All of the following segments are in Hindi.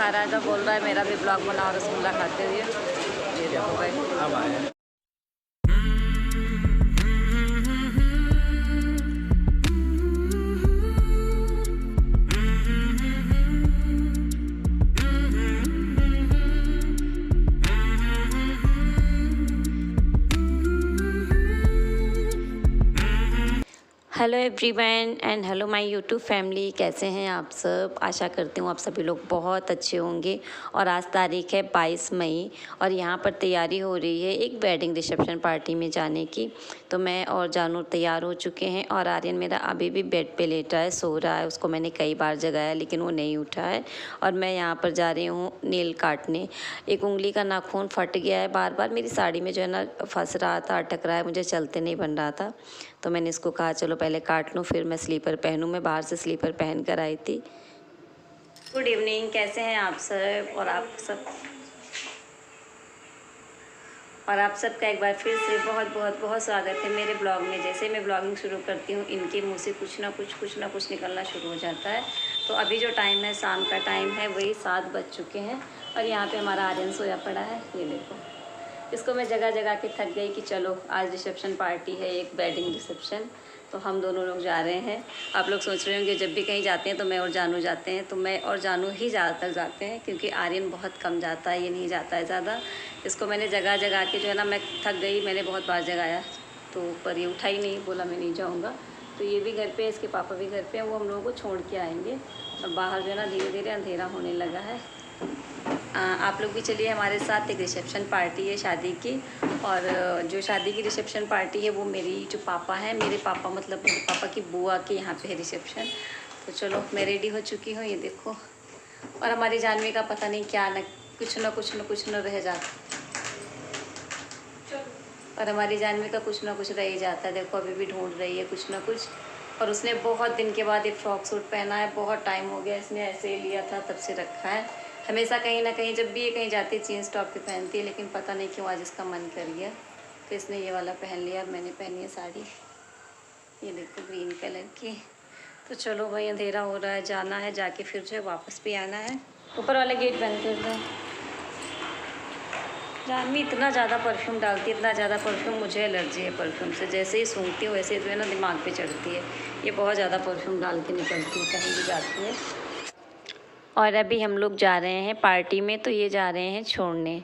खा रहा है तो बोल रहा है मेरा भी ब्लॉग बनाओ रसगुल्ला खाते हुए। ये देखो भाई अब आए। Hello everyone and hello my YouTube family, कैसे हैं आप सब। आशा करती हूँ आप सभी लोग बहुत अच्छे होंगे। और आज तारीख है 22 मई और यहाँ पर तैयारी हो रही है एक वेडिंग रिसेप्शन पार्टी में जाने की। तो मैं और जानू तैयार हो चुके हैं और आर्यन मेरा अभी भी बेड पे लेटा है, सो रहा है। उसको मैंने कई बार जगाया लेकिन वो नहीं उठा है। और मैं यहाँ पर जा रही हूँ नेल काटने। एक उंगली का नाखून फट गया है, बार बार मेरी साड़ी में जो है ना फंस रहा था, अटक रहा है, मुझे चलते नहीं बन रहा था। तो मैंने इसको कहा चलो पहले काट लूँ फिर मैं स्लीपर पहनूँ। मैं बाहर से स्लीपर पहन कर आई थी। गुड इवनिंग, कैसे हैं आप सब। और आप सबका एक बार फिर से बहुत बहुत बहुत स्वागत है मेरे ब्लॉग में। जैसे मैं ब्लॉगिंग शुरू करती हूँ इनके मुंह से कुछ ना कुछ निकलना शुरू हो जाता है। तो अभी जो टाइम है शाम का टाइम है, वही 7 बज चुके हैं और यहाँ पे हमारा आर्यन सोया पड़ा है। ये देखो, इसको मैं जगह जगह के थक गई कि चलो आज रिसेप्शन पार्टी है, एक वेडिंग रिसेप्शन। तो हम दोनों लोग जा रहे हैं। आप लोग सोच रहे होंगे जब भी कहीं जाते हैं तो मैं और जानू जाते हैं, तो मैं और जानू ही ज़्यादातर जाते हैं क्योंकि आर्यन बहुत कम जाता है, ये नहीं जाता है ज़्यादा। इसको मैंने जगह जगह के जो है ना, मैं थक गई, मैंने बहुत बार जगाया तो पर ये उठा ही नहीं, बोला मैं नहीं जाऊँगा। तो ये भी घर पे, इसके पापा भी घर पे हैं, वो हम लोगों को छोड़ के आएंगे। और बाहर जो है ना धीरे धीरे अंधेरा होने लगा है। आप लोग भी चलिए हमारे साथ। एक रिसेप्शन पार्टी है शादी की, और जो शादी की रिसेप्शन पार्टी है वो मेरी जो पापा हैं, मेरे पापा मतलब मेरे पापा की बुआ के यहाँ पे है रिसेप्शन। तो चलो मैं रेडी हो चुकी हूँ, ये देखो। और हमारी जानवी का पता नहीं क्या न कुछ न रह जाता, और हमारी जानवी का कुछ ना कुछ रह ही जाता है। देखो अभी भी ढूंढ रही है कुछ ना कुछ। और उसने बहुत दिन के बाद एक फ्रॉक सूट पहना है, बहुत टाइम हो गया, इसने ऐसे ही लिया था तब से रखा है। हमेशा कहीं ना कहीं जब भी ये कहीं जाती है जीन्स टॉप ही पहनती है, लेकिन पता नहीं क्यों आज इसका मन कर गया तो इसने ये वाला पहन लिया। और मैंने पहनी है साड़ी, ये देखो ग्रीन कलर की। तो चलो भाई अंधेरा हो रहा है, जाना है, जाके फिर जो है वापस भी आना है। ऊपर वाला गेट बंद कर दो। जानवी इतना ज़्यादा परफ्यूम डालती है, इतना ज़्यादा परफ्यूम, मुझे एलर्जी है परफ्यूम से। जैसे ही सूंघती हूँ वैसे जो है ना दिमाग पे चढ़ती है। ये बहुत ज़्यादा परफ्यूम डाल के निकलती है कहीं भी जाती है। और अभी हम लोग जा रहे हैं पार्टी में, तो ये जा रहे हैं छोड़ने।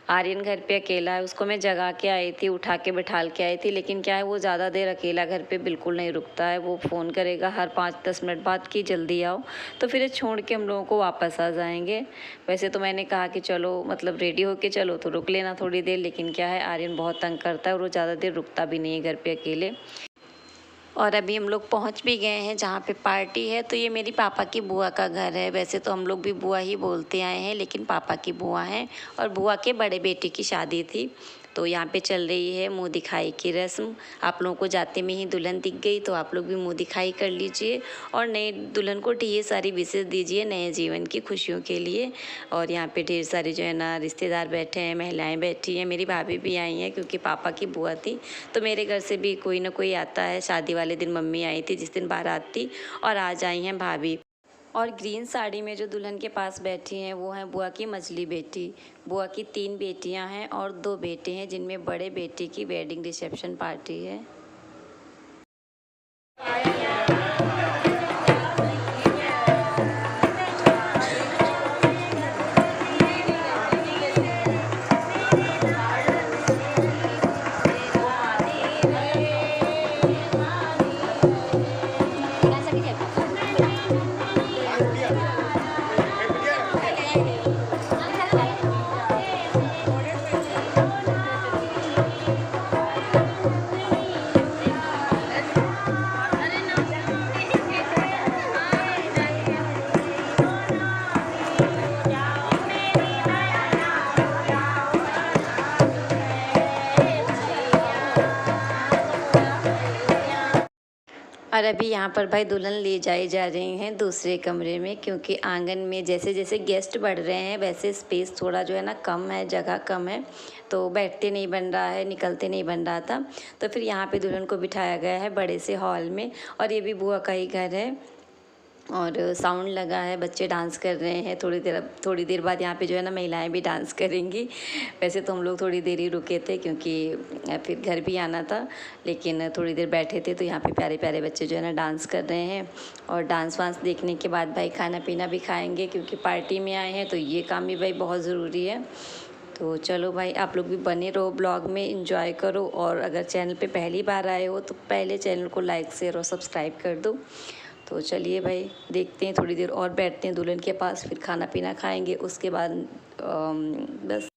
आर्यन घर पे अकेला है, उसको मैं जगा के आई थी, उठा के बिठाल के आई थी, लेकिन क्या है वो ज़्यादा देर अकेला घर पे बिल्कुल नहीं रुकता है। वो फ़ोन करेगा हर 5-10 मिनट बाद कि जल्दी आओ, तो फिर छोड़ के हम लोगों को वापस आ जाएंगे। वैसे तो मैंने कहा कि चलो मतलब रेडी होके चलो तो रुक लेना थोड़ी देर, लेकिन क्या है आर्यन बहुत तंग करता है और वो ज़्यादा देर रुकता भी नहीं है घर पे अकेले। और अभी हम लोग पहुंच भी गए हैं जहाँ पे पार्टी है। तो ये मेरी पापा की बुआ का घर है। वैसे तो हम लोग भी बुआ ही बोलते आए हैं, लेकिन पापा की बुआ हैं और बुआ के बड़े बेटे की शादी थी। तो यहाँ पे चल रही है मुँह दिखाई की रस्म। आप लोगों को जाते में ही दुल्हन दिख गई तो आप लोग भी मुँह दिखाई कर लीजिए और नए दुल्हन को ढेर सारी विशेष दीजिए नए जीवन की खुशियों के लिए। और यहाँ पे ढेर सारे जो है ना रिश्तेदार बैठे हैं, महिलाएं बैठी हैं, मेरी भाभी भी आई हैं क्योंकि पापा की बुआ थी। तो मेरे घर से भी कोई ना कोई आता है। शादी वाले दिन मम्मी आई थी जिस दिन बारात थी, और आज आई हैं भाभी। और ग्रीन साड़ी में जो दुल्हन के पास बैठी हैं वो हैं बुआ की मझली बेटी। बुआ की 3 बेटियां हैं और 2 बेटे हैं, जिनमें बड़े बेटे की वेडिंग रिसेप्शन पार्टी है। और अभी यहाँ पर भाई दुल्हन ले जाई जा रही हैं दूसरे कमरे में, क्योंकि आंगन में जैसे जैसे गेस्ट बढ़ रहे हैं वैसे स्पेस थोड़ा जो है ना कम है, जगह कम है, तो बैठते नहीं बन रहा है, निकलते नहीं बन रहा था। तो फिर यहाँ पे दुल्हन को बिठाया गया है बड़े से हॉल में। और ये भी बुआ का ही घर है। और साउंड लगा है, बच्चे डांस कर रहे हैं। थोड़ी देर बाद यहाँ पे जो है ना महिलाएं भी डांस करेंगी। वैसे तो हम लोग थोड़ी देर ही रुके थे क्योंकि फिर घर भी आना था, लेकिन थोड़ी देर बैठे थे तो यहाँ पे प्यारे प्यारे बच्चे जो है ना डांस कर रहे हैं। और डांस वांस देखने के बाद भाई खाना पीना भी खाएँगे क्योंकि पार्टी में आए हैं तो ये काम भी भाई बहुत ज़रूरी है। तो चलो भाई, आप लोग भी बने रहो ब्लॉग में, एंजॉय करो। और अगर चैनल पे पहली बार आए हो तो पहले चैनल को लाइक शेयर और सब्सक्राइब कर दो। तो चलिए भाई, देखते हैं, थोड़ी देर और बैठते हैं दुल्हन के पास, फिर खाना पीना खाएंगे। उसके बाद बस।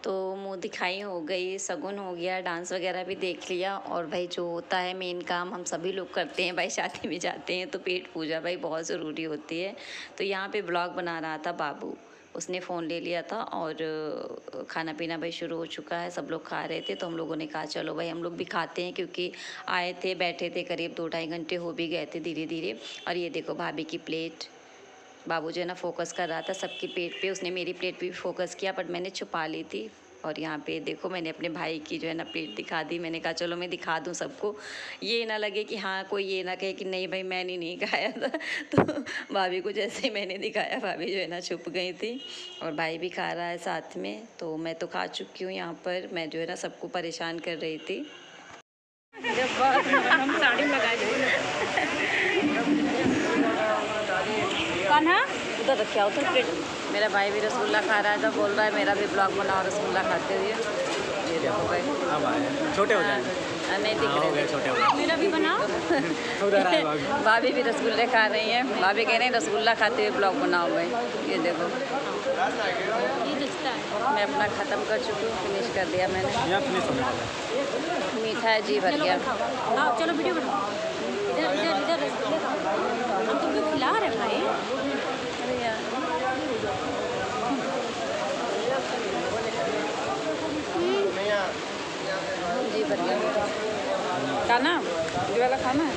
तो मुँह दिखाई हो गई, शगुन हो गया, डांस वगैरह भी देख लिया। और भाई जो होता है मेन काम हम सभी लोग करते हैं भाई, शादी में जाते हैं तो पेट पूजा भाई बहुत ज़रूरी होती है। तो यहाँ पे ब्लॉग बना रहा था बाबू, उसने फ़ोन ले लिया था और खाना पीना भाई शुरू हो चुका है। सब लोग खा रहे थे तो हम लोगों ने कहा चलो भाई हम लोग भी खाते हैं, क्योंकि आए थे बैठे थे करीब 2-2.5 घंटे हो भी गए थे धीरे धीरे। और ये देखो भाभी की प्लेट, बाबू जो है ना फोकस कर रहा था सबकी प्लेट पे, उसने मेरी प्लेट भी फोकस किया बट मैंने छुपा ली थी। और यहाँ पे देखो मैंने अपने भाई की जो है ना प्लेट दिखा दी। मैंने कहा चलो मैं दिखा दूँ सबको, ये ना लगे कि हाँ कोई ये ना कहे कि नहीं भाई मैंने नहीं खाया था। तो भाभी को जैसे ही मैंने दिखाया भाभी जो है ना छुप गई थी। और भाई भी खा रहा है साथ में। तो मैं तो खा चुकी हूँ यहाँ पर, मैं जो है ना सबको परेशान कर रही थी। हम साड़ी लगा उधर रखा हो तो प्लेट। मेरा भाई भी रसगुल्ला खा रहा है तो बोल रहा है मेरा भी ब्लॉग बनाओ रसगुल्ला खाते हुए। ये देखो भाई, अब आए छोटे हो जाएंगे। नहीं दिख रहे, छोटे हो गए। मेरा भी बनाओ। उधर आए भाभी भी रसगुल्ले खा रही हैं। भाभी कह रहे हैं रसगुल्ला खाते हुए ब्लॉग बनाओ भाई। ये देखो ये जचता है। मैं अपना ख़त्म कर चुकी हूँ, फिनिश कर दिया मैंने। यहाँ फिनिश होने वाला है। मीठा है जी भर गया। हाँ चलो वीडियो बनाओ। इधर इधर इधर रसगुल्ले खाओ। हम तुमको खिला रहे भाई। अरे यार जी भर गया। खाना ये वाला खाना है।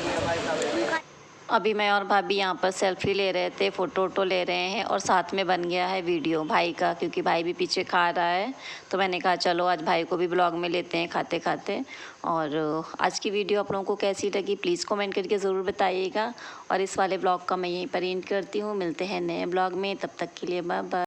अभी मैं और भाभी यहाँ पर सेल्फी ले रहे थे, फ़ोटो वोटो ले रहे हैं और साथ में बन गया है वीडियो भाई का, क्योंकि भाई भी पीछे खा रहा है। तो मैंने कहा चलो आज भाई को भी ब्लॉग में लेते हैं खाते खाते। और आज की वीडियो आप लोगों को कैसी लगी प्लीज़ कमेंट करके ज़रूर बताइएगा। और इस वाले ब्लॉग का मैं यहीं पर एंड करती हूँ। मिलते हैं नए ब्लॉग में, तब तक के लिए बाय बाय।